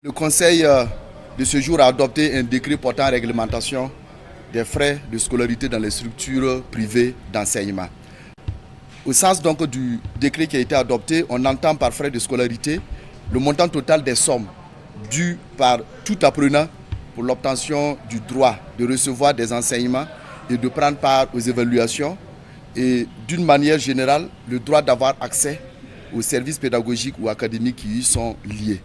Le Conseil de ce jour a adopté un décret portant réglementation des frais de scolarité dans les structures privées d'enseignement. Au sens donc du décret qui a été adopté, on entend par frais de scolarité le montant total des sommes dues par tout apprenant pour l'obtention du droit de recevoir des enseignements et de prendre part aux évaluations et d'une manière générale le droit d'avoir accès aux services pédagogiques ou académiques qui y sont liés.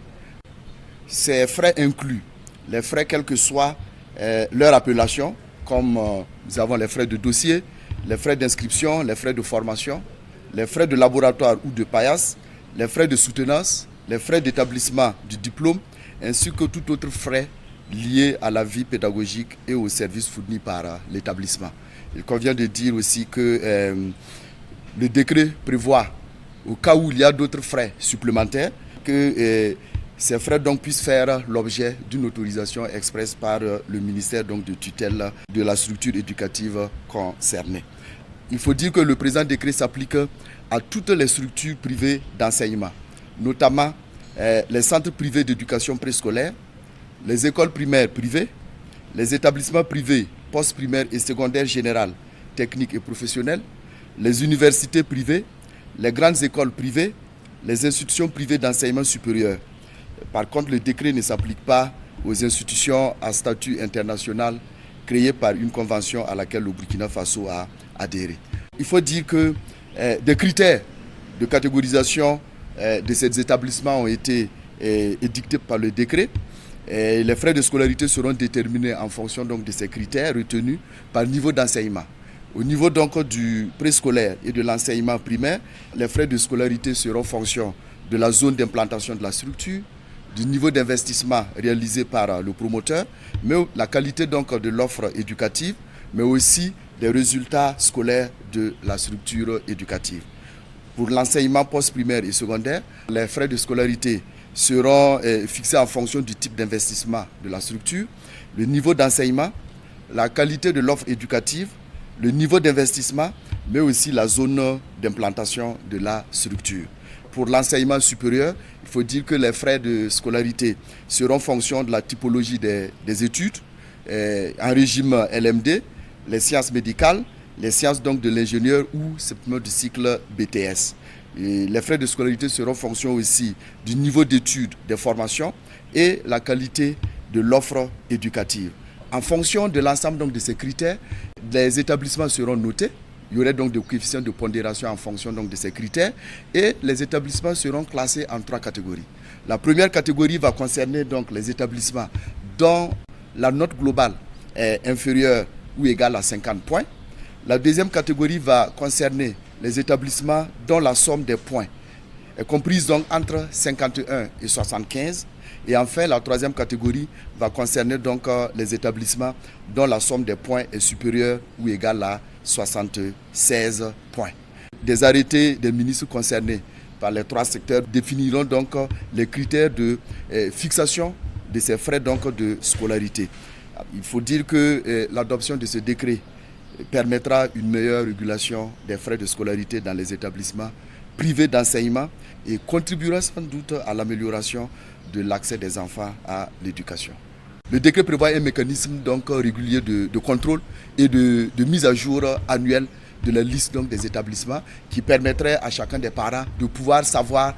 Ces frais incluent les frais quelle que soit leur appellation, comme nous avons les frais de dossier, les frais d'inscription, les frais de formation, les frais de laboratoire ou de paillasse, les frais de soutenance, les frais d'établissement du diplôme, ainsi que tout autre frais liés à la vie pédagogique et aux services fournis par l'établissement. Il convient de dire aussi que le décret prévoit, au cas où il y a d'autres frais supplémentaires, que ces frais donc puissent faire l'objet d'une autorisation expresse par le ministère donc de tutelle de la structure éducative concernée. Il faut dire que le présent décret s'applique à toutes les structures privées d'enseignement, notamment les centres privés d'éducation préscolaire, les écoles primaires privées, les établissements privés post-primaires et secondaires générales, techniques et professionnels, les universités privées, les grandes écoles privées, les institutions privées d'enseignement supérieur. Par contre, le décret ne s'applique pas aux institutions à statut international créées par une convention à laquelle le Burkina Faso a adhéré. Il faut dire que des critères de catégorisation de ces établissements ont été édictés par le décret. Et les frais de scolarité seront déterminés en fonction donc, de ces critères retenus par niveau d'enseignement. Au niveau donc, du préscolaire et de l'enseignement primaire, les frais de scolarité seront en fonction de la zone d'implantation de la structure, du niveau d'investissement réalisé par le promoteur, mais la qualité donc de l'offre éducative, mais aussi des résultats scolaires de la structure éducative. Pour l'enseignement post-primaire et secondaire, les frais de scolarité seront fixés en fonction du type d'investissement de la structure, le niveau d'enseignement, la qualité de l'offre éducative, le niveau d'investissement, mais aussi la zone d'implantation de la structure. Pour l'enseignement supérieur, il faut dire que les frais de scolarité seront en fonction de la typologie des études, en régime LMD, les sciences médicales, les sciences donc de l'ingénieur ou simplement du cycle BTS. Et les frais de scolarité seront en fonction aussi du niveau d'études, des formations et la qualité de l'offre éducative. En fonction de l'ensemble donc de ces critères, les établissements seront notés. Il y aurait donc des coefficients de pondération en fonction donc de ces critères et les établissements seront classés en 3 catégories. La première catégorie va concerner donc les établissements dont la note globale est inférieure ou égale à 50 points. La deuxième catégorie va concerner les établissements dont la somme des points est comprise donc entre 51 et 75. Et enfin, la troisième catégorie va concerner donc les établissements dont la somme des points est supérieure ou égale à 76 points. Des arrêtés des ministres concernés par les 3 secteurs définiront donc les critères de fixation de ces frais donc de scolarité. Il faut dire que l'adoption de ce décret permettra une meilleure régulation des frais de scolarité dans les établissements privés d'enseignement et contribuera sans doute à l'amélioration de l'accès des enfants à l'éducation. Le décret prévoit un mécanisme donc régulier de contrôle et de mise à jour annuelle de la liste donc des établissements qui permettrait à chacun des parents de pouvoir savoir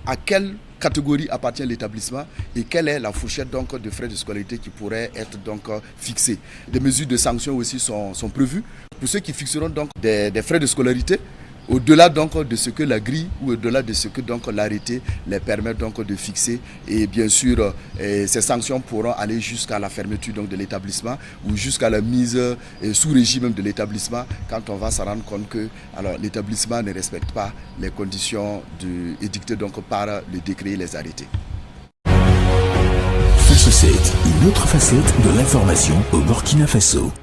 à quelle catégorie appartient l'établissement et quelle est la fourchette donc de frais de scolarité qui pourrait être donc fixée. Des mesures de sanctions aussi sont prévues pour ceux qui fixeront donc des frais de scolarité au-delà donc de ce que la grille ou au-delà de ce que donc l'arrêté les permet donc de fixer. Et bien sûr, ces sanctions pourront aller jusqu'à la fermeture donc de l'établissement ou jusqu'à la mise sous régime de l'établissement quand on va se rendre compte que l'établissement ne respecte pas les conditions édictées donc par le décret et les arrêtés. Faso 7, une autre facette de l'information au Burkina Faso.